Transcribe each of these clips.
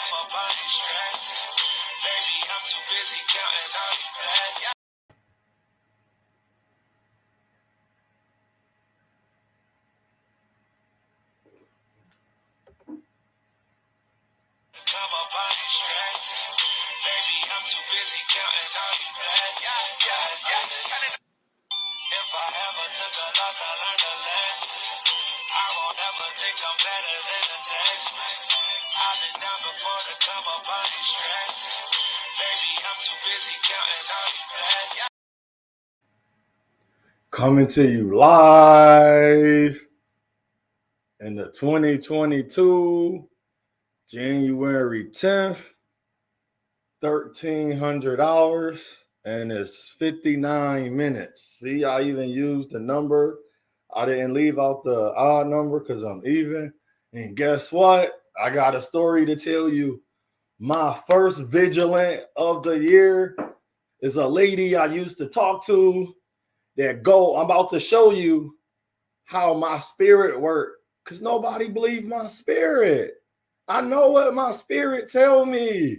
If I ever took a loss, I learned a lesson. I won't ever think I'm better than the next man. I've been down before to come up on these stresses. Baby, I'm too busy counting all these blessings. Coming to you live in the 2022 January 10th, 1300 hours, and it's 59 minutes. See, I even used the number. I didn't leave out the odd number because I'm even. And guess what? I got a story to tell you. My first Vigilant of the year is a lady I used to talk to that I'm about to show you how my spirit worked, because nobody believed my spirit. I know what my spirit tell me.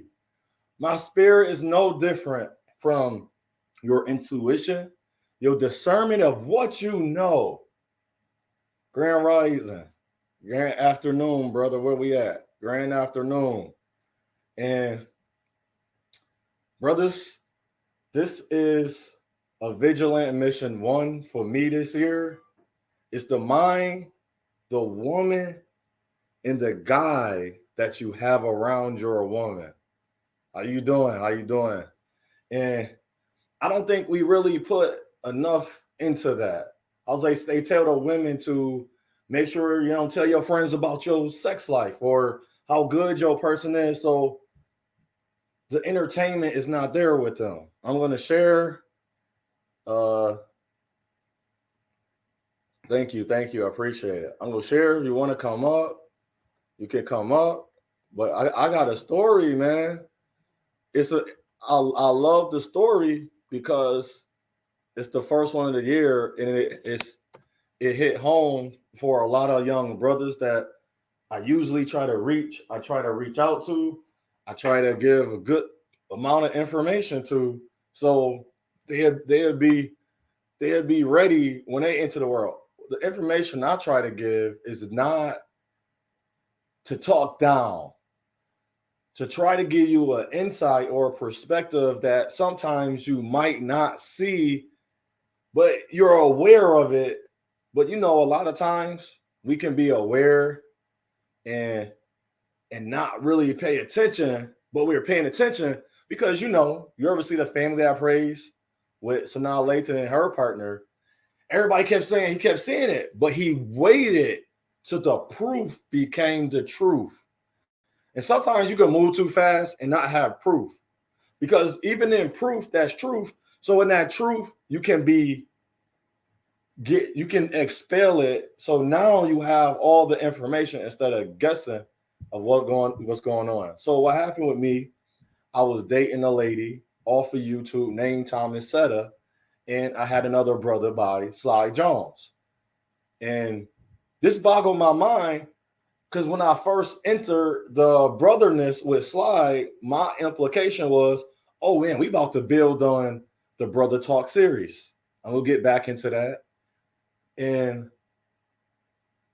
My spirit is no different from your intuition, your discernment of what you know. Grand rising, grand afternoon, brother. Where we at? Grand afternoon. And brothers, this is a Vigilant mission 1 for me this year. It's the mind, the woman, and the guy that you have around your woman. How you doing? How you doing? And I don't think we really put enough into that. I was like, they tell the women to make sure you don't tell your friends about your sex life or how good your person is, so the entertainment is not there with them. I'm going to share. Thank you. I appreciate it. I'm going to share. If you want to come up, you can come up. But I got a story, man. I love the story because it's the first one of the year, and it hit home for a lot of young brothers that I usually try to reach. I try to reach out to. I try to give a good amount of information to, so they'd be ready when they enter the world. The information I try to give is not to talk down, to try to give you an insight or a perspective that sometimes you might not see, but you're aware of it. But a lot of times we can be aware and not really pay attention, but we're paying attention because you ever see the Family I Praise with Sanaa Lathan and her partner. Everybody kept saying he kept saying it, but he waited till the proof became the truth. And sometimes you can move too fast and not have proof, because even in proof, that's truth. So in that truth, you can expel it. So now you have all the information instead of guessing of what's going on. So what happened with me? I was dating a lady off of YouTube named Thomas Seta, and I had another brother by Sly Jones. And this boggled my mind because when I first entered the brotherness with Sly, my implication was, oh man, we about to build on the Brotha Talk series. And we'll get back into that.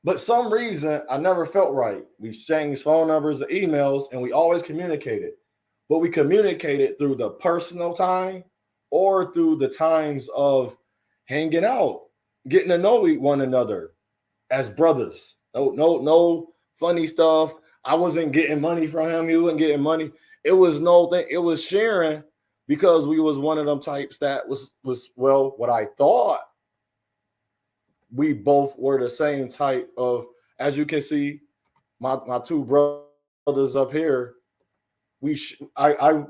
But some reason I never felt right. We exchanged phone numbers and emails, and we always communicated. But we communicated through the personal time or through the times of hanging out, getting to know one another as brothers. No funny stuff. I wasn't getting money from him. He wasn't getting money. It was no thing. It was sharing, because we was one of them types that was what I thought. We both were the same type of, as you can see, my two brothers up here. I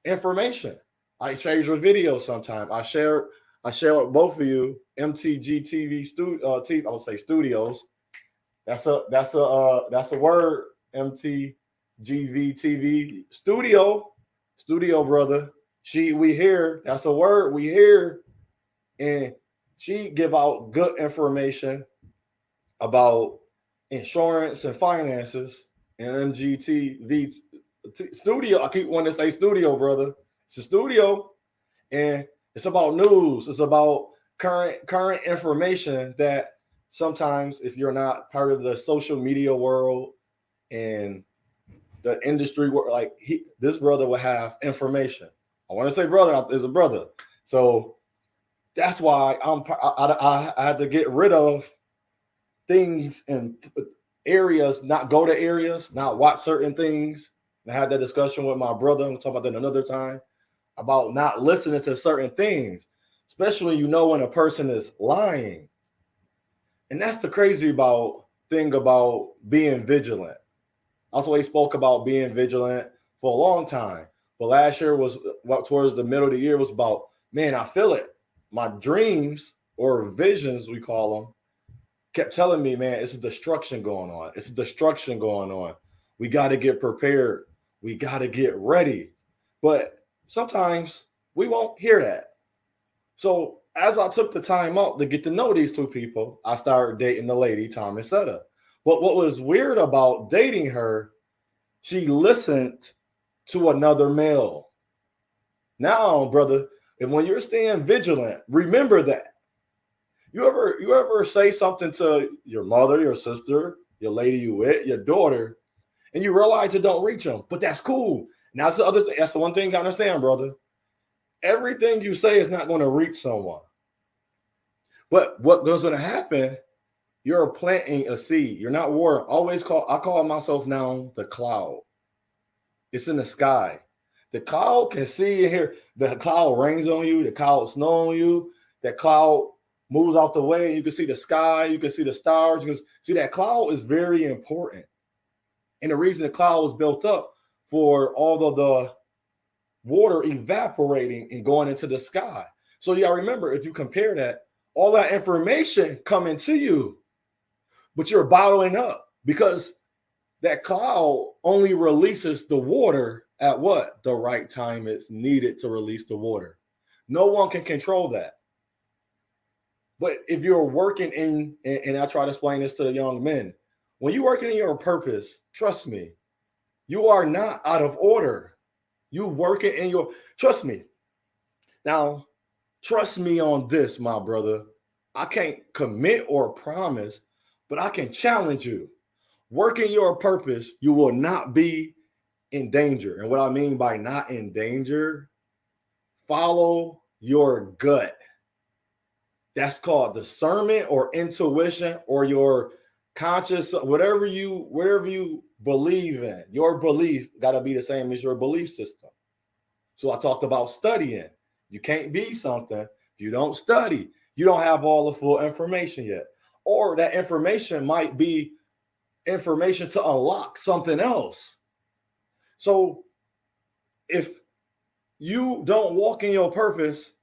information. I share your videos sometimes. I share with both of you. MTG TV I would say studios. That's a word. MTGV TV studio, brother. We hear. That's a word we hear, and she give out good information about insurance and finances. And MGTV studio. I keep wanting to say studio, brother. It's a studio, and it's about news. It's about current information that sometimes, if you're not part of the social media world and the industry world, like this brother will have information. I want to say brother is a brother, so that's why I had to get rid of things and areas, not go to areas, not watch certain things. I had that discussion with my brother. We'll talk about that another time about not listening to certain things, especially when a person is lying. And that's the crazy thing about being vigilant. Also, he spoke about being vigilant for a long time. But last year was towards the middle of the year was about, man, I feel it. My dreams or visions, we call them, kept telling me, man, it's a destruction going on. It's a destruction going on. We got to get prepared. We got to get ready. But sometimes we won't hear that. So as I took the time out to get to know these two people, I started dating the lady, Thomas Setta. But what was weird about dating her, she listened to another male. Now, brother, and when you're staying vigilant, remember that. You ever say something to your mother, your sister, your lady you with, your daughter, and you realize it don't reach them, but that's cool. Now that's the other thing. That's the one thing you gotta understand, brother. Everything you say is not going to reach someone. But what's going to happen, you're planting a seed. You're not watering. I call myself now the cloud. It's in the sky. The cloud can see and hear. The cloud rains on you. The cloud snow on you. That cloud moves out the way. You can see the sky. You can see the stars. You can see that cloud is very important. And the reason the cloud was built up for all of the water evaporating and going into the sky. So you gotta remember, if you compare that, all that information coming to you, but you're bottling up because that cloud only releases the water at what? The right time it's needed to release the water. No one can control that. But if you're working in, and I try to explain this to the young men, when you're working in your purpose, trust me, you are not out of order. You working in your, trust me. Now, trust me on this, my brother. I can't commit or promise, but I can challenge you. Working your purpose, you will not be in danger. And what I mean by not in danger, follow your gut. That's called discernment or intuition or your conscious, whatever you believe in. Your belief got to be the same as your belief system. So I talked about studying. You can't be something if you don't study. You don't have all the full information yet. Or that information might be information to unlock something else. So if you don't walk in your purpose,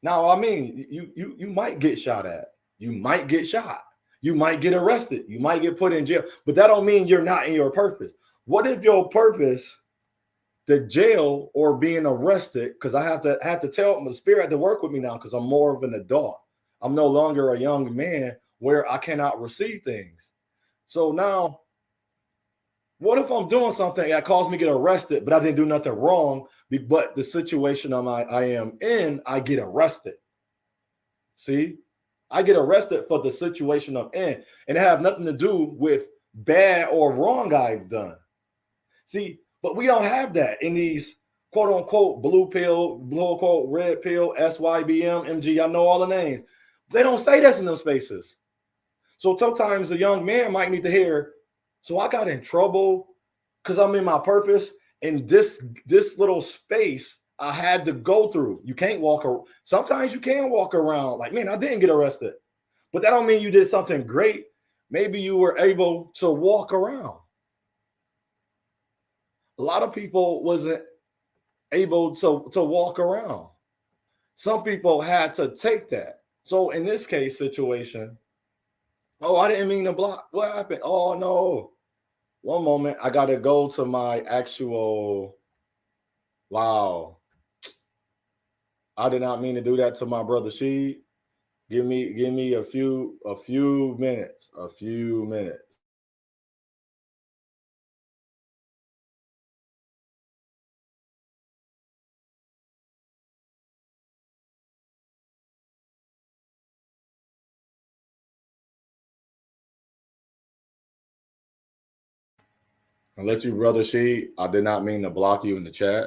now, I mean, you might get shot at. You might get shot. You might get arrested. You might get put in jail. But that don't mean you're not in your purpose. What if your purpose, the jail or being arrested, because I have to tell the spirit had to work with me now because I'm more of an adult. I'm no longer a young man where I cannot receive things. So now, what if I'm doing something that caused me to get arrested, but I didn't do nothing wrong, but the situation I am in, I get arrested. See, I get arrested for the situation I'm in, and it have nothing to do with bad or wrong I've done. See, but we don't have that in these quote unquote blue pill, blue unquote red pill, SYBM, MG. I know all the names. They don't say this in those spaces. So sometimes a young man might need to hear, so I got in trouble because I'm in my purpose, and this little space I had to go through. You can't walk around. Sometimes you can walk around like, man, I didn't get arrested. But that don't mean you did something great. Maybe you were able to walk around. A lot of people wasn't able to walk around. Some people had to take that. So in this case situation, oh, I didn't mean to block. What happened? Oh, no. One moment. I got to go to my actual, wow. I did not mean to do that to my brother Sheed. Give me a few minutes. I'll let you, brother She. I did not mean to block you in the chat.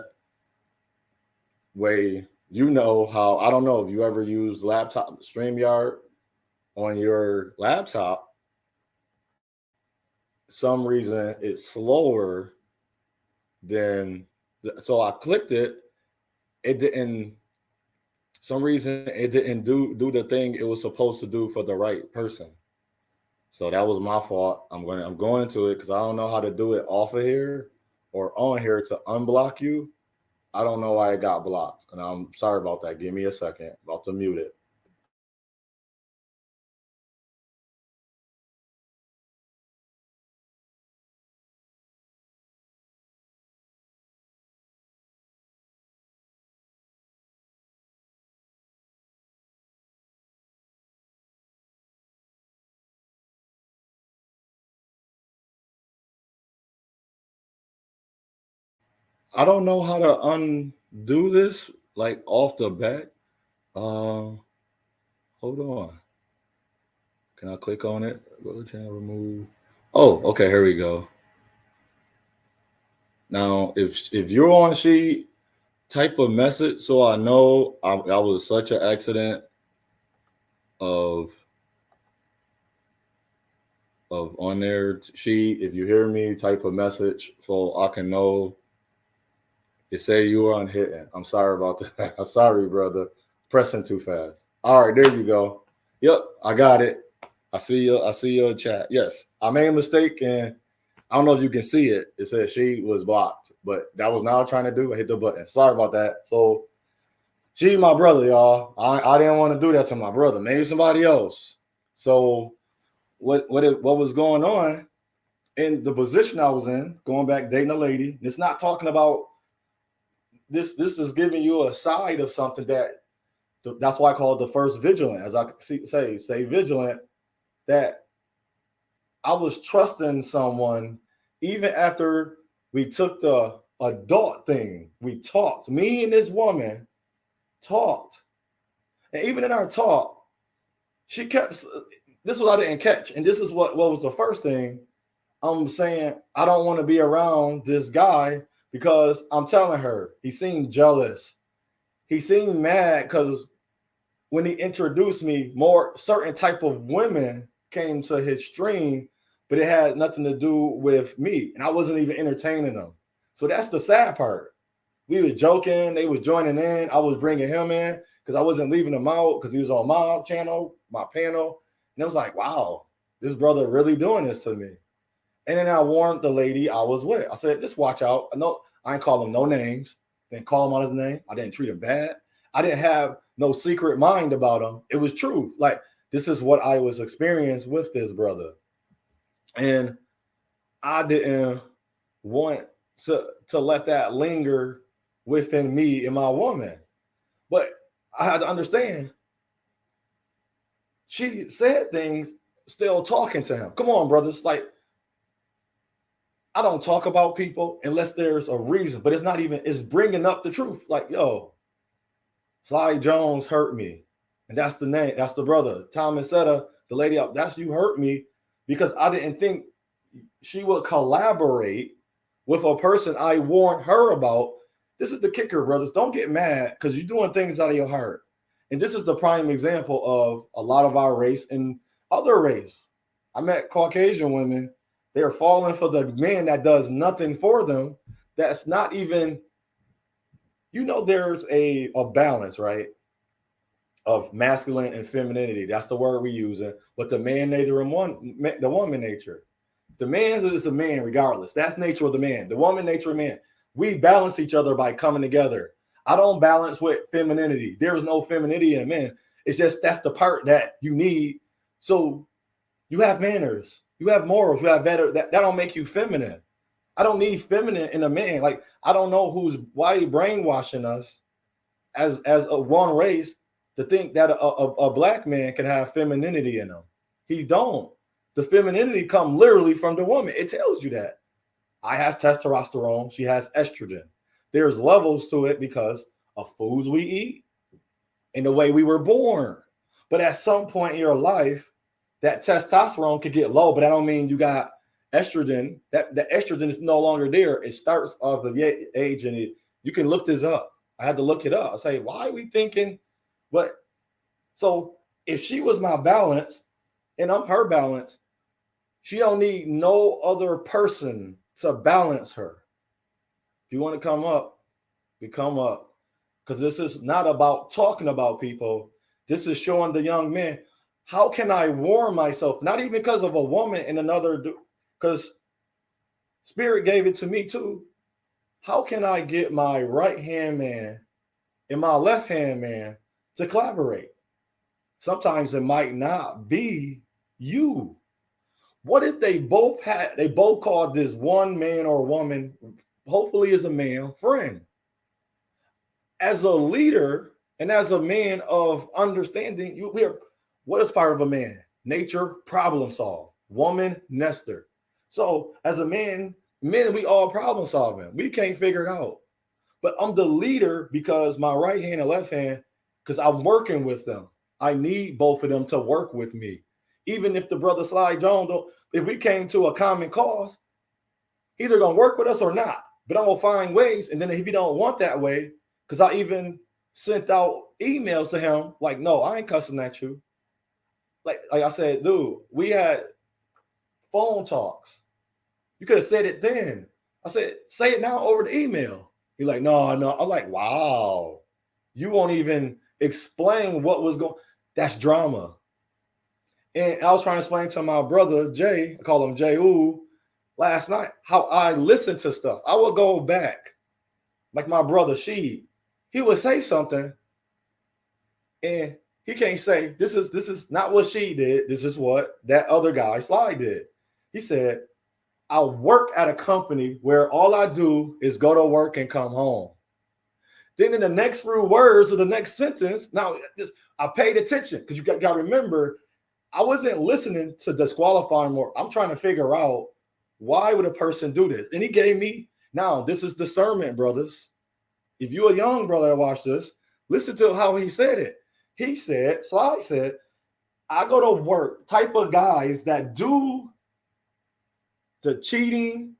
Way, you know how, I don't know if you ever used laptop StreamYard on your laptop. Some reason it's slower than, so I clicked it. It didn't, some reason it didn't do the thing it was supposed to do for the right person. So that was my fault. I'm going to it because I don't know how to do it off of here or on here to unblock you. I don't know why it got blocked, and I'm sorry about that. Give me a second. About to mute it. I don't know how to undo this like off the bat. Hold on. Can I click on it? Go to channel, remove. Oh, okay. Here we go. Now, if you're on She, type a message so I know I was such an accident of on there. She, if you hear me, type a message so I can know. It say you were unhitting. I'm sorry about that. I'm sorry, brother. Pressing too fast. All right, there you go. Yep, I got it. I see your chat. Yes, I made a mistake, and I don't know if you can see it. It says She was blocked, but that was not what I'm trying to do. I hit the button. Sorry about that. So She, my brother, y'all. I didn't want to do that to my brother. Maybe somebody else. So what was going on in the position I was in, going back dating a lady. It's not talking about this. This is giving you a side of something that's why I call it the first vigilant. As I say vigilant, that I was trusting someone even after we took the adult thing. We talked. Me and this woman talked. And even in our talk, she kept, this was I didn't catch. And this is what was the first thing. I'm saying I don't want to be around this guy because I'm telling her he seemed jealous. He seemed mad because when he introduced me, more certain type of women came to his stream, but it had nothing to do with me. And I wasn't even entertaining them. So that's the sad part. We were joking. They was joining in. I was bringing him in because I wasn't leaving him out because he was on my channel, my panel. And it was like, wow, this brother really doing this to me. And then I warned the lady I was with. I said, just watch out. I ain't call him no names. Didn't call him on his name. I didn't treat him bad. I didn't have no secret mind about him. It was truth. Like, this is what I was experiencing with this brother. And I didn't want to let that linger within me and my woman. But I had to understand, she said things still talking to him. Come on, brothers. Like, I don't talk about people unless there's a reason, but it's bringing up the truth. Like, yo, Sly Jones hurt me. And that's the name. That's the brother. Thomas Setta, the lady up, that's you hurt me because I didn't think she would collaborate with a person I warned her about. This is the kicker, brothers. Don't get mad because you're doing things out of your heart. And this is the prime example of a lot of our race and other race. I met Caucasian women. They're falling for the man that does nothing for them. That's not even, there's a balance, right? Of masculine and femininity. That's the word we use. But the man nature and the woman nature. The man is a man regardless. That's nature of the man. The woman nature of man. We balance each other by coming together. I don't balance with femininity. There's no femininity in a man. It's just that's the part that you need. So you have manners. You have morals. You have better. That don't make you feminine. I don't need feminine in a man. Like, I don't know why he brainwashing us as a one race to think that a black man can have femininity in him. He don't. The femininity come literally from the woman. It tells you that. I has testosterone. She has estrogen. There's levels to it because of foods we eat and the way we were born. But at some point in your life, that testosterone could get low, but that don't mean you got estrogen, that the estrogen is no longer there. It starts off the age, and you can look this up. I had to look it up. I say, why are we thinking? But so if she was my balance and I'm her balance, she don't need no other person to balance her. If you want to come up, we come up. Because this is not about talking about people. This is showing the young men, how can I warm myself? Not even because of a woman and another, because Spirit gave it to me too. How can I get my right-hand man and my left-hand man to collaborate? Sometimes it might not be you. What if they both called this one man or woman, hopefully is a man, friend? As a leader and as a man of understanding, what is part of a man? Nature, problem solve. Woman, nester. So as a man, men, we all problem solving. We can't figure it out. But I'm the leader because my right hand and left hand, because I'm working with them. I need both of them to work with me. Even if the brother Sly Jones, if we came to a common cause, either gonna work with us or not. But I'm gonna find ways. And then if you don't want that way, because I even sent out emails to him, like, no, I ain't cussing at you. Like I said, dude, we had phone talks. You could have said it then. I said, say it now over the email. He's like, no. I'm like, wow. You won't even explain what was going. That's drama. And I was trying to explain to my brother, Jay, I call him Jay last night, how I listen to stuff. I will go back. Like my brother, he would say something and he can't say, this is not what she did. This is what that other guy, Sly, did. He said, I work at a company where all I do is go to work and come home. Then in the next few words of the next sentence, now I paid attention because you got to remember, I wasn't listening to disqualify more. I'm trying to figure out why would a person do this? And he gave me, now this is discernment, brothers. If you're a young brother that watch this, listen to how he said it. He said, Sly said, I go to work, type of guys that do the cheating,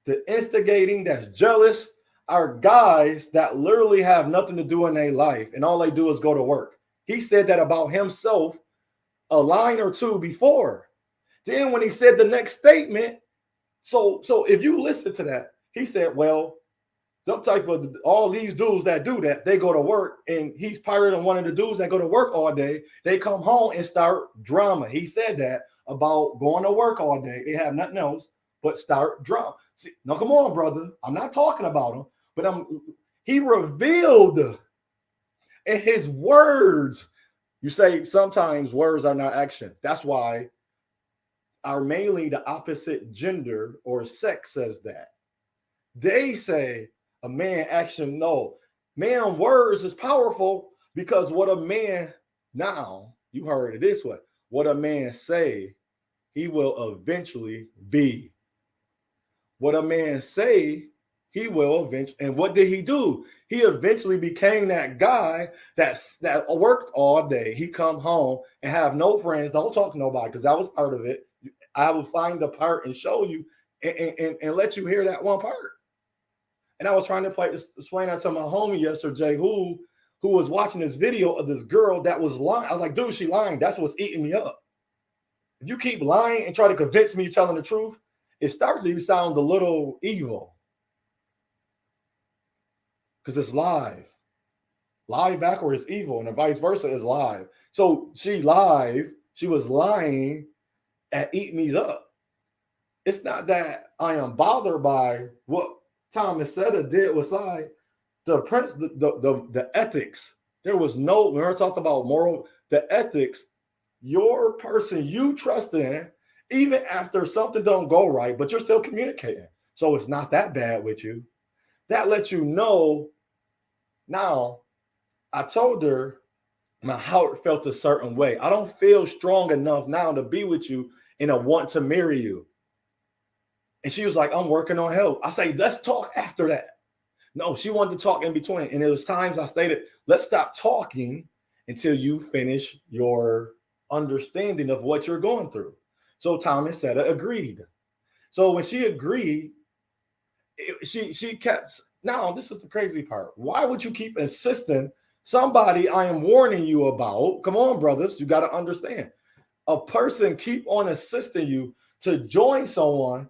the instigating, that's jealous, are guys that literally have nothing to do in their life and all they do is go to work. He said that about himself a line or two before. Then when he said the next statement, so if you listen to that, he said, well, some type of all these dudes that do that, they go to work, and he's part of one of the dudes that go to work all day. They come home and start drama. He said that about going to work all day. They have nothing else but start drama. See, now come on, brother. I'm not talking about him, but he revealed in his words. You say sometimes words are not action. That's why mainly the opposite gender or sex says that. They say a man action, no. Man words is powerful because what a man, now you heard it this way, what a man say, he will eventually be. What a man say, he will eventually, and what did he do? He eventually became that guy that worked all day. He come home and have no friends, don't talk to nobody, because that was part of it. I will find the part and show you and let you hear that one part. And I was trying to explain that to my homie yesterday, who was watching this video of this girl that was lying. I was like, dude, she lying. That's what's eating me up. If you keep lying and try to convince me you're telling the truth, it starts to sound a little evil. Because it's live. Lie backward is evil, and the vice versa is live. So she was lying at eat me up. It's not that I am bothered by what Thomas Seta did with Sly. The ethics. There was no, when we're talking about moral, the ethics, your person you trust in, even after something don't go right, but you're still communicating. So it's not that bad with you. That lets you know. Now, I told her my heart felt a certain way. I don't feel strong enough now to be with you and I want to marry you. And she was like, I'm working on help. I say, let's talk after that. No, she wanted to talk in between. And there was times I stated, let's stop talking until you finish your understanding of what you're going through. So Thomas Seta agreed. So when she agreed, she kept. Now this is the crazy part. Why would you keep insisting? Somebody I am warning you about. Come on, brothers, you got to understand. A person keep on assisting you to join someone.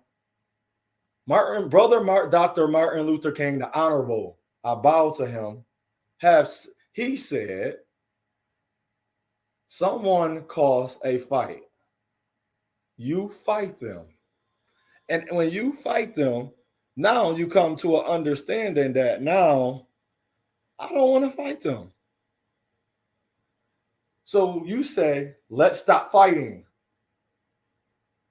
Dr. Martin Luther King, the Honorable, I bow to him. He said, someone caused a fight. You fight them. And when you fight them, now you come to an understanding that now I don't want to fight them. So you say, let's stop fighting.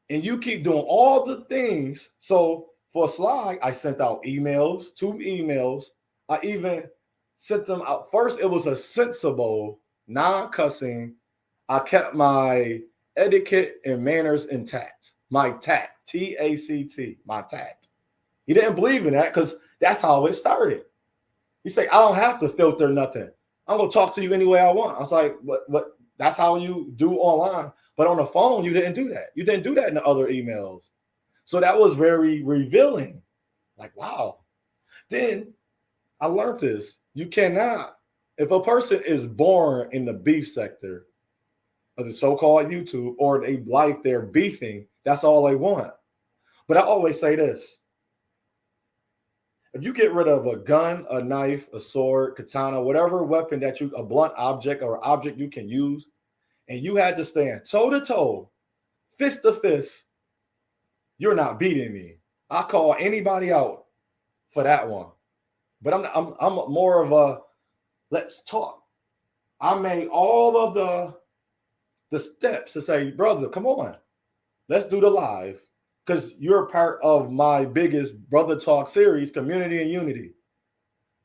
And you keep doing all the things. So for Sly, I sent out emails, 2 emails. I even sent them out. First, it was a sensible, non-cussing. I kept my etiquette and manners intact. My tact, T-A-C-T, my tact. He didn't believe in that because that's how it started. He said, I don't have to filter nothing. I'm going to talk to you any way I want. I was like, what? That's how you do online. But on the phone, you didn't do that. You didn't do that in the other emails. So that was very revealing. Like, wow. Then I learned this. You cannot, if a person is born in the beef sector of the so-called YouTube or they like they're beefing, that's all they want. But I always say this. If you get rid of a gun, a knife, a sword, katana, whatever weapon that a blunt object or object you can use, and you had to stand toe to toe, fist to fist, you're not beating me. I call anybody out for that one. But I'm more of a let's talk. I made all of the steps to say, brother, come on, let's do the live. Because you're part of my biggest Brotha Talk series, Community and Unity.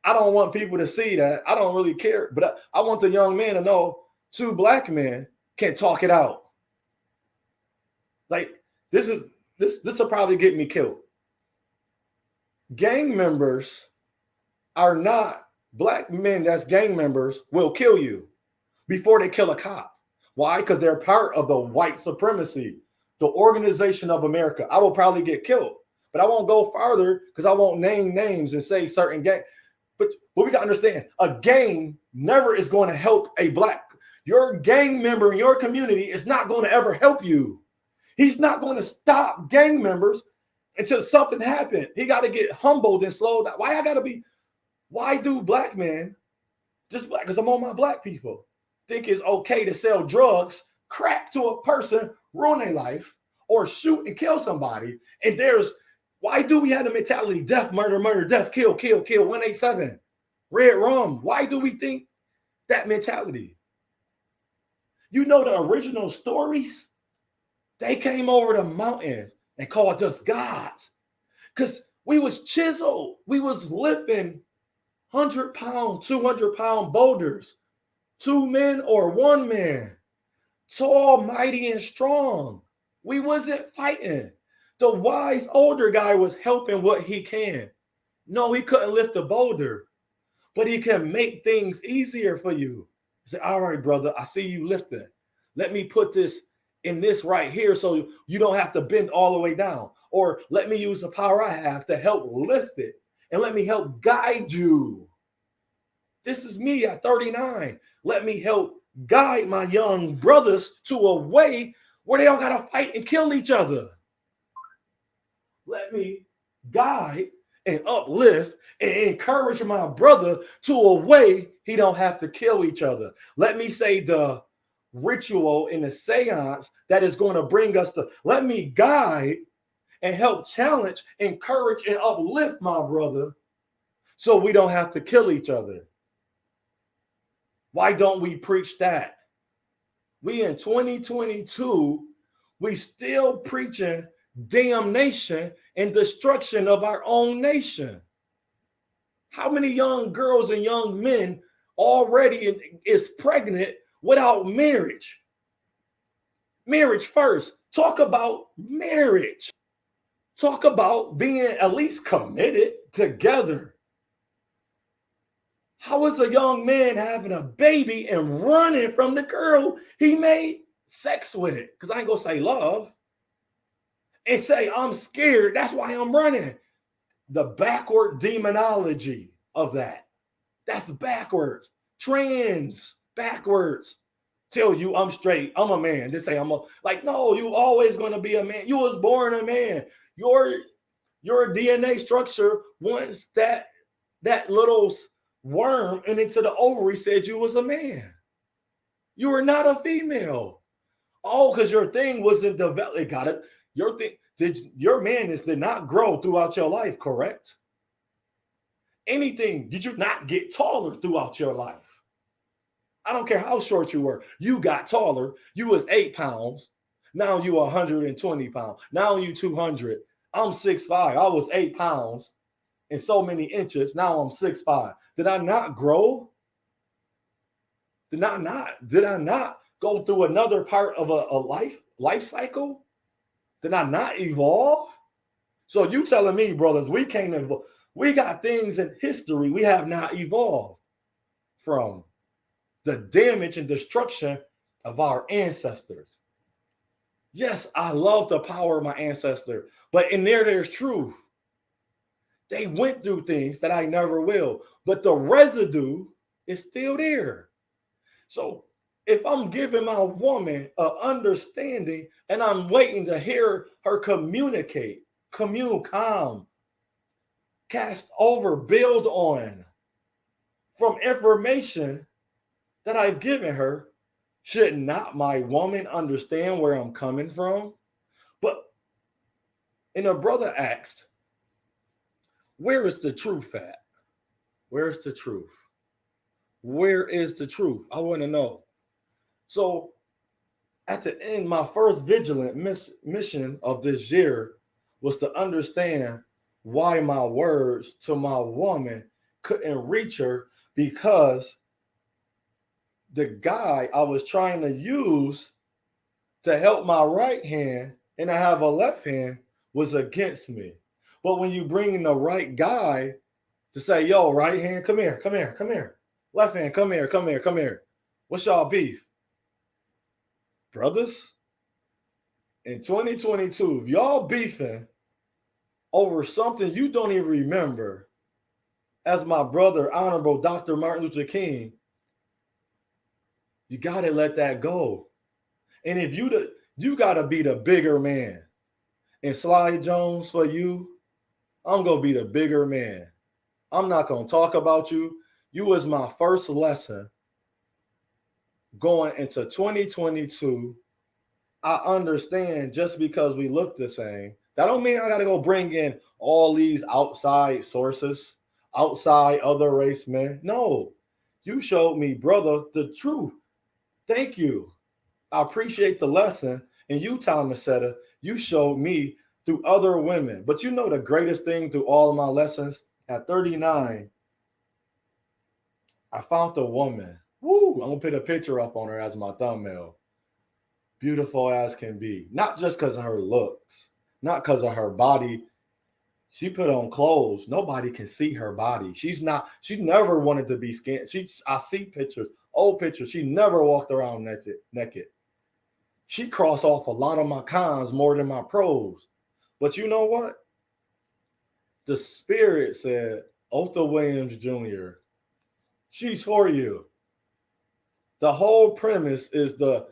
I don't want people to see that. I don't really care. But I want the young man to know 2 black men can talk it out. Like, this will probably get me killed. Gang members are not black men that's gang members will kill you before they kill a cop. Why? Because they're part of the white supremacy. The organization of America. I will probably get killed, but I won't go farther because I won't name names and say certain gang. But we got to understand, a gang never is going to help a black. Your gang member in your community is not going to ever help you. He's not going to stop gang members until something happened. He got to get humbled and slowed down. Why do black men, just black, because I'm on my black people, think it's okay to sell drugs, crack to a person, ruin their life, or shoot and kill somebody? And why do we have the mentality death, murder, murder, death, kill, kill, kill, 187, red rum? Why do we think that mentality? You know, the original stories, they came over the mountains and called us gods because we was chiseled. We was lifting 100-pound, 200-pound boulders, 2 men or 1 man. Tall, mighty, and strong. We wasn't fighting. The wise older guy was helping what he can. No, he couldn't lift the boulder, but he can make things easier for you. He said, all right, brother, I see you lifting. Let me put this in this right here so you don't have to bend all the way down. Or let me use the power I have to help lift it. And let me help guide you. This is me at 39. Let me help guide my young brothers to a way where they don't got to fight and kill each other. Let me guide and uplift and encourage my brother to a way he don't have to kill each other. Let me say the ritual in the seance that is going to bring us to, let me guide and help challenge, encourage, and uplift my brother so we don't have to kill each other. Why don't we preach that? We in 2022, we still preaching damnation and destruction of our own nation. How many young girls and young men already is pregnant without marriage? Marriage first. Talk about marriage. Talk about being at least committed together. How is a young man having a baby and running from the girl he made sex with? Because I ain't going to say love. and say, I'm scared, that's why I'm running. The backward demonology of that. That's backwards. Trans, backwards. Tell you I'm straight, I'm a man. They say I'm a, like, no, you always gonna be a man. You was born a man. Your DNA structure, once that little worm and into the ovary said you was a man. You were not a female. Oh, because your thing wasn't developed. It got it. Your thing, your manness did not grow throughout your life, correct? Anything, did you not get taller throughout your life? I don't care how short you were. You got taller. You was 8 pounds. Now you 120 pounds. Now you 200. I'm 6'5". I was 8 pounds and so many inches. Now I'm 6'5". Did I not grow? Did I not go through another part of a life cycle? Did I not evolve? So you telling me, brothers, we can't evolve. We got things in history we have not evolved from. The damage and destruction of our ancestors. Yes, I love the power of my ancestor, but in there's truth. They went through things that I never will, but the residue is still there. So if I'm giving my woman an understanding and I'm waiting to hear her communicate, calm, cast over, build on from information that I've given her, should not my woman understand where I'm coming from? But and a brother asked, where is the truth at? Where's the truth? Where is the truth? I want to know. So at the end, my first Vigilant mission of this year was to understand why my words to my woman couldn't reach her, because the guy I was trying to use to help my right hand and I have a left hand was against me. But when you bring in the right guy to say, yo, right hand, come here. Left hand, come here. What's y'all beef? Brothers, in 2022, if y'all beefing over something you don't even remember, as my brother, Honorable Dr. Martin Luther King, you got to let that go. And if you got to be the bigger man. And Sly Jones, for you, I'm going to be the bigger man. I'm not going to talk about you. You was my first lesson going into 2022. I understand just because we look the same, that don't mean I got to go bring in all these outside sources, outside other race men. No, you showed me, brother, the truth. Thank you. I appreciate the lesson. And you, Thomas Setta, you showed me through other women. But you know the greatest thing through all of my lessons? At 39, I found a woman. Woo! I'm going to put a picture up on her as my thumbnail. Beautiful as can be. Not just because of her looks. Not because of her body. She put on clothes. Nobody can see her body. She never wanted to be skin. I see pictures, old pictures. She never walked around naked. She crossed off a lot of my cons more than my pros. But you know what? The spirit said, Otho Williams Jr., she's for you. The whole premise is the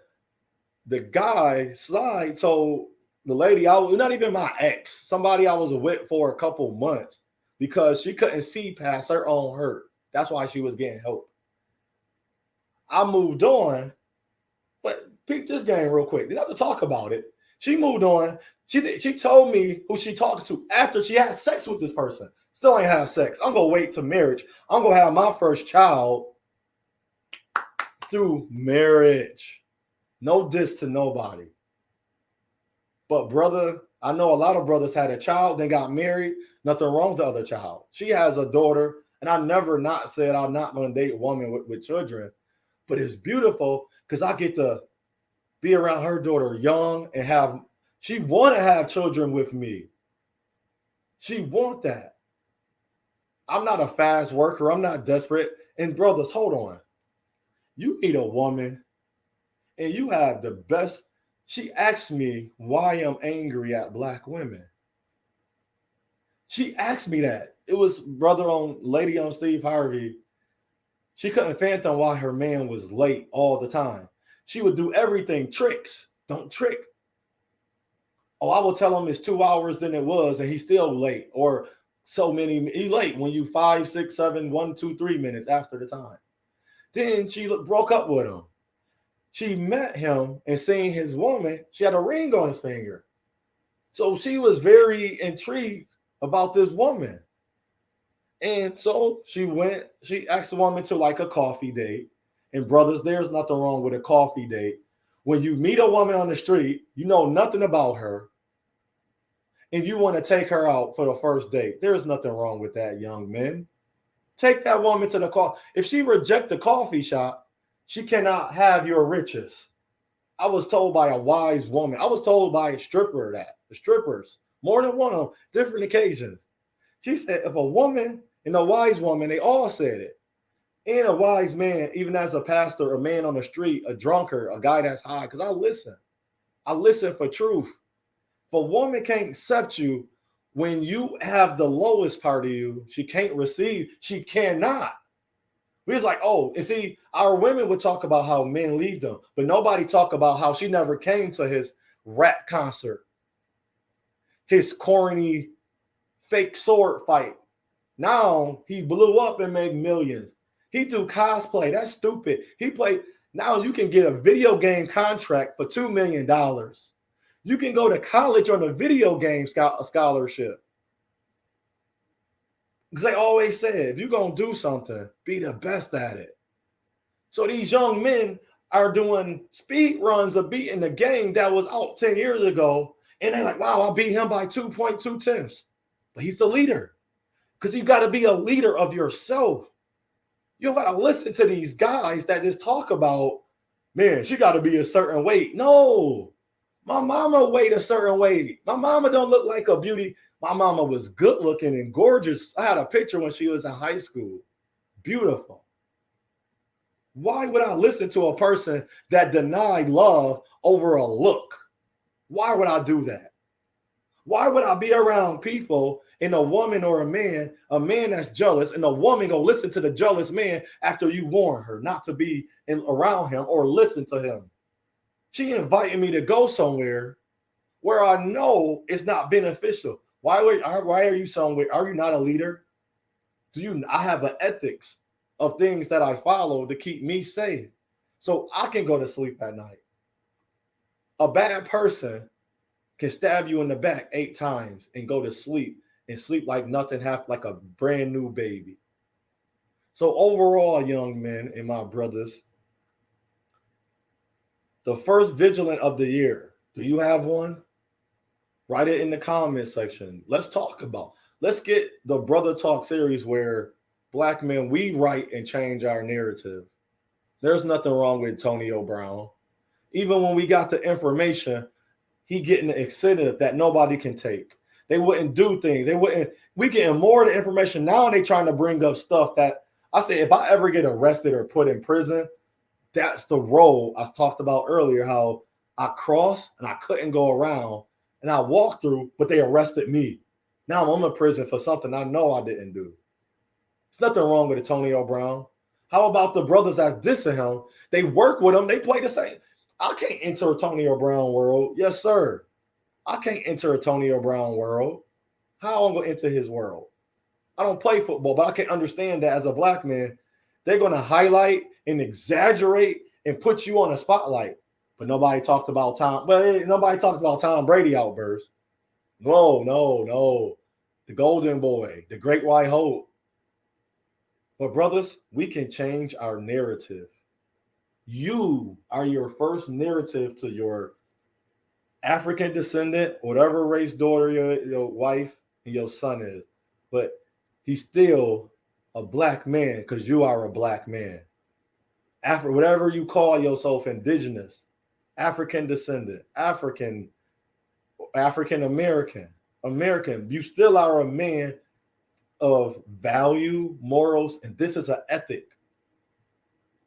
guy, Sly, told the lady, I was not even my ex, somebody I was with for a couple months, because she couldn't see past her own hurt. That's why she was getting help. I moved on, but peep this game real quick. You have to talk about it. She moved on. She told me who she talked to after she had sex with this person. Still ain't have sex. I'm going to wait to marriage. I'm going to have my first child through marriage. No diss to nobody. But brother, I know a lot of brothers had a child, then got married. Nothing wrong with the other child. She has a daughter, and I never not said I'm not going to date a woman with children. But it's beautiful because I get to be around her daughter young and she want to have children with me. She want that. I'm not a fast worker. I'm not desperate. And brothers, hold on. You meet a woman and you have the best She asked me why I'm angry at black women. She asked me that. It was lady on Steve Harvey. She couldn't fathom why her man was late all the time. She would do everything, tricks. Don't trick. Oh, I will tell him it's 2 hours than it was, and he's still late. Or so many, he late when you 5, 6, 7, 1, 2, 3 minutes after the time. Then she broke up with him. She met him and seen his woman. She had a ring on his finger. So she was very intrigued about this woman. And so she asked the woman to like a coffee date. And brothers, there's nothing wrong with a coffee date. When you meet a woman on the street, you know nothing about her, and you want to take her out for the first date, there's nothing wrong with that, young men. Take that woman to the coffee. If she rejects the coffee shop, she cannot have your riches. I was told by a wise woman. I was told by a stripper that. The strippers, more than one on different occasions. She said, if a woman and a wise woman, they all said it. And a wise man, even as a pastor, a man on the street, a drunkard, a guy that's high, because I listen for truth. If a woman can't accept you when you have the lowest part of you, she can't receive, she cannot. We was like, oh, and see, our women would talk about how men leave them, but nobody talk about how she never came to his rap concert, his corny fake sword fight. Now he blew up and made millions. He do cosplay. That's stupid. He played. Now you can get a video game contract for $2 million. You can go to college on a video game scholarship. Because they always said, if you're going to do something, be the best at it. So these young men are doing speed runs of beating the game that was out 10 years ago. And they're like, wow, I beat him by 2.2 times. But he's the leader. Because you got to be a leader of yourself. You don't got to listen to these guys that just talk about, man, she got to be a certain weight. No, my mama weighed a certain weight. My mama don't look like a beauty. My mama was good looking and gorgeous. I had a picture when she was in high school. Beautiful. Why would I listen to a person that denied love over a look? Why would I do that? Why would I be around people and a woman or a man that's jealous, and a woman go listen to the jealous man after you warn her not to be around him or listen to him? She invited me to go somewhere where I know it's not beneficial. Why are you somewhere? Are you not a leader? I have an ethics of things that I follow to keep me safe so I can go to sleep at night. A bad person can stab you in the back 8 times and go to sleep and sleep like nothing happened, like a brand new baby. So overall, young men and my brothers, the first Vigilant of the year, do you have one? Write it in the comment section. Let's get the Brotha Talk series where black men, we write and change our narrative. There's nothing wrong with Antonio Brown. Even when we got the information, he getting the incentive that nobody can take. They wouldn't do things. We getting more of the information. Now they trying to bring up stuff that I say, if I ever get arrested or put in prison, that's the role I talked about earlier, how I crossed and I couldn't go around and I walked through, but they arrested me. Now I'm in prison for something I know I didn't do. There's nothing wrong with Antonio Brown. How about the brothers that's dissing him? They work with him. They play the same. I can't enter Antonio Brown world. Yes, sir. I can't enter Antonio Brown world. How am I going to enter his world? I don't play football, but I can understand that as a black man, they're going to highlight and exaggerate and put you on a spotlight. But nobody talked about Tom. But nobody talked about Tom Brady outburst. No. The golden boy, the great white hope. But brothers, we can change our narrative. You are your first narrative to your African descendant, whatever race daughter your wife and your son is. But he's still a black man because you are a black man. Whatever you call yourself, indigenous, African descendant, African American, you still are a man of value, morals, and this is an ethic.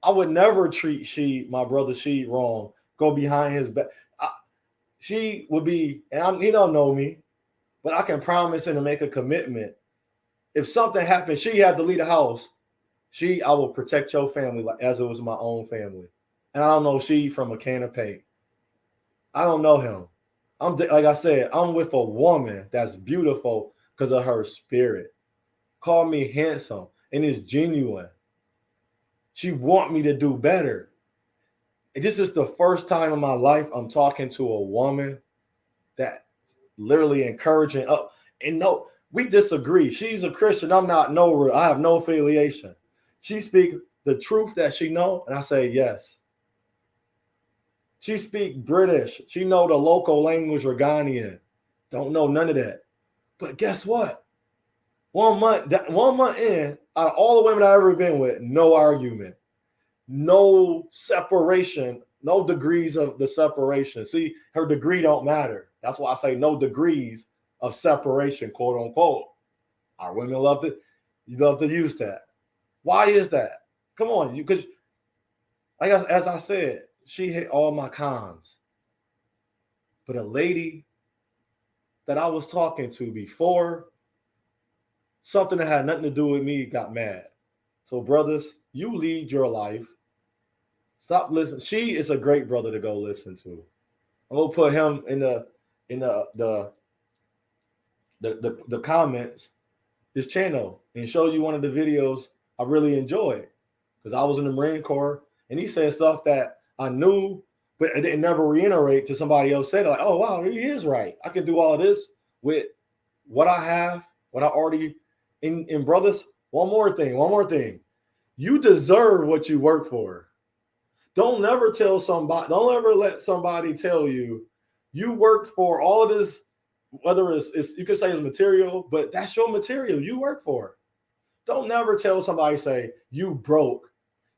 I would never treat my brother Sheed wrong, go behind his back. she would be, and he don't know me, but I can promise him to make a commitment. If something happened, she had to leave the house. I will protect your family like as it was my own family. And I don't know she from a can of paint. I don't know him. Like I said, I'm with a woman that's beautiful because of her spirit. Call me handsome, and it's genuine. She want me to do better. And this is the first time in my life I'm talking to a woman that literally encouraging up. And no, we disagree. She's a Christian. I'm not. No, I have no affiliation. She speak the truth that she know, and I say yes. She speak British. She know the local language or Ghanaian. Don't know none of that. But guess what? 1 month in, out of all the women I've ever been with, no argument, no separation, no degrees of the separation. See, her degree don't matter. That's why I say no degrees of separation, quote unquote. Our women love to use that. Why is that? Come on, because as I said, she hit all my cons. But a lady that I was talking to before, something that had nothing to do with me, got mad. So, brothers, you lead your life. Stop listening. She is a great brother to go listen to. I'm gonna put him in the comments, this channel, and show you one of the videos I really enjoyed, because I was in the Marine Corps, and he said stuff that I knew, but it didn't never reiterate to somebody else said, like, oh wow, he is right. I can do all of this with what I have, what I already in brothers. One more thing. You deserve what you work for. Don't ever let somebody tell you worked for all of this, whether it's you could say it's material, but that's your material you work for. Don't never tell somebody, say you broke,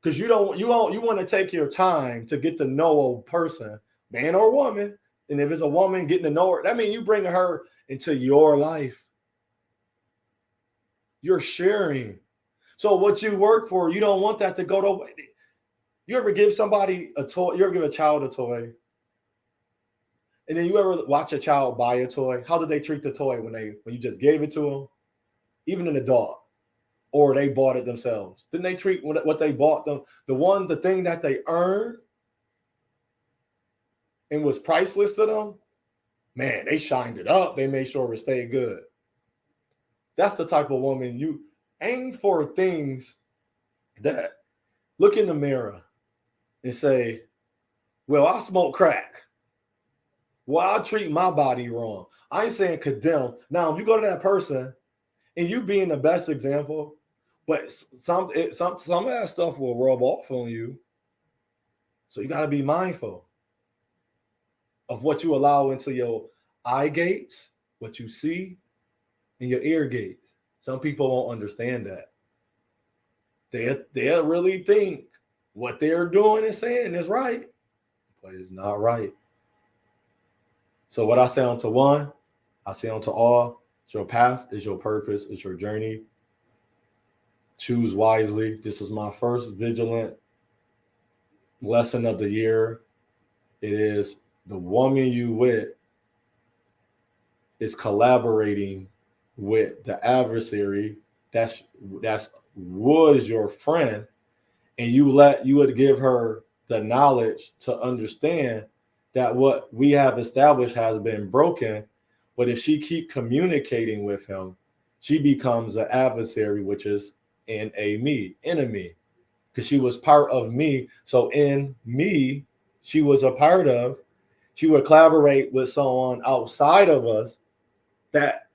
because you want to take your time to get to know a person, man or woman. And if it's a woman, getting to know her, that means you bring her into your life. You're sharing. So what you work for, you don't want that to go to waste. You ever give somebody a toy? You ever give a child a toy? And then you ever watch a child buy a toy? How did they treat the toy when you just gave it to them? Even an adult, or they bought it themselves. Didn't they treat what they bought them, the thing that they earned and was priceless to them? Man, they shined it up. They made sure it stayed good. That's the type of woman you aim for. Things that look in the mirror and say, well, I smoke crack. Well, I treat my body wrong. I ain't saying condemn. Now, if you go to that person and you being the best example, but some of that stuff will rub off on you. So you got to be mindful of what you allow into your eye gates, what you see, and your ear gates. Some people won't understand that. They'll really think what they're doing and saying is right, but it's not right. So what I say unto one, I say unto all. It's your path, it's your purpose, it's your journey. Choose wisely. This is my first Vigilant lesson of the year. It is the woman you with is collaborating with the adversary that's was your friend, and you would give her the knowledge to understand that what we have established has been broken. But if she keep communicating with him, she becomes an adversary, which is enemy, because she was part of me. So in me, she was a part of. She would collaborate with someone outside of us that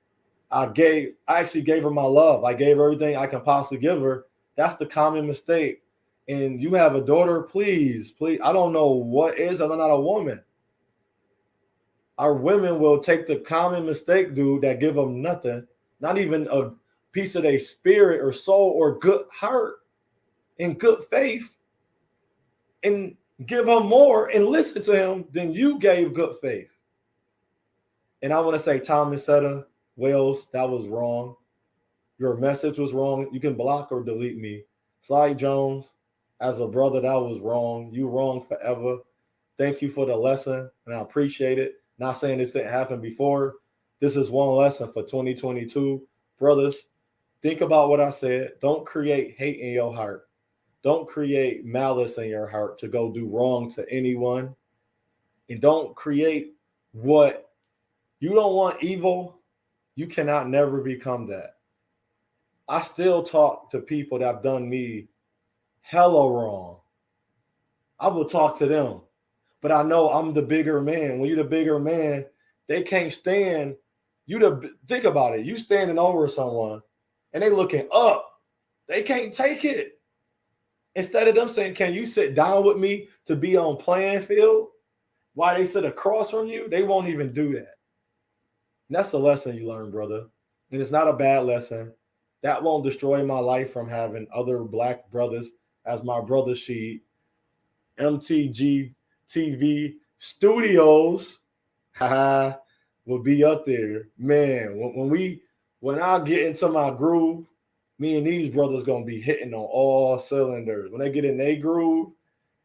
I actually gave her my love. I gave her everything I can possibly give her. That's the common mistake. And you have a daughter, please. I don't know what is. I'm not a woman. Our women will take the common mistake, dude, that give them nothing, not even a piece of their spirit or soul or good heart and good faith, and give him more and listen to him than you gave good faith. And I want to say, Thomas Setta, Wales, that was wrong. Your message was wrong. You can block or delete me. Sly Jones, as a brother, that was wrong. You wrong forever. Thank you for the lesson, and I appreciate it. Not saying this didn't happen before. This is one lesson for 2022. Brothers, think about what I said. Don't create hate in your heart. Don't create malice in your heart to go do wrong to anyone. And don't create what you don't want evil. You cannot never become that. I still talk to people that have done me hella wrong. I will talk to them. But I know I'm the bigger man. When you're the bigger man, they can't stand you to think about it. You standing over someone and they looking up. They can't take it. Instead of them saying, can you sit down with me to be on playing field? Why they sit across from you, they won't even do that. And that's the lesson you learn, brother. And it's not a bad lesson. That won't destroy my life from having other black brothers as my brother sheet. MTG TV Studios will be up there. Man, when I get into my groove, me and these brothers gonna be hitting on all cylinders. When they get in their groove,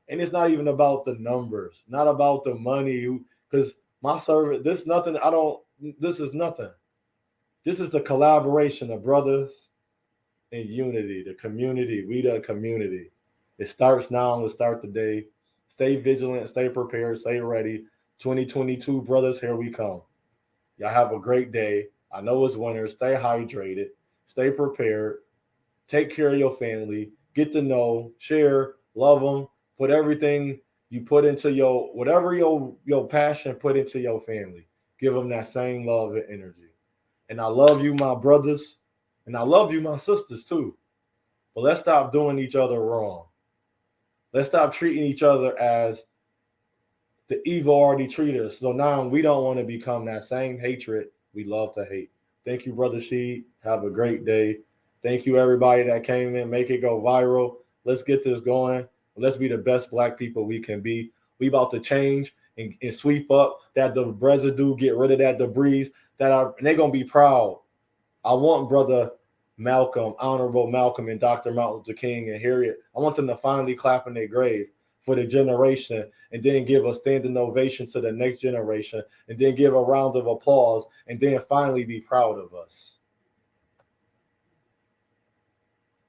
and it's not even about the numbers, not about the money, because my service, this is nothing. This is nothing. This is the collaboration of brothers and unity, the community. We the community. It starts now. Let's start the day. Stay vigilant, stay prepared, stay ready. 2022, brothers, here we come. Y'all have a great day. I know it's winter. Stay hydrated. Stay prepared. Take care of your family. Get to know, share, love them. Put everything you put into whatever your passion, put into your family. Give them that same love and energy. And I love you, my brothers. And I love you, my sisters, too. But let's stop doing each other wrong. Let's stop treating each other as the evil already treated us. So now we don't want to become that same hatred we love to hate. Thank you, Brother Sheed. Have a great day. Thank you, everybody that came in. Make it go viral. Let's get this going. Let's be the best black people we can be. We about to change and sweep up that the residue, get rid of that debris, and they're going to be proud. I want Brother Malcolm, Honorable Malcolm, and Dr. Martin Luther King and Harriet. I want them to finally clap in their grave for the generation and then give a standing ovation to the next generation and then give a round of applause and then finally be proud of us.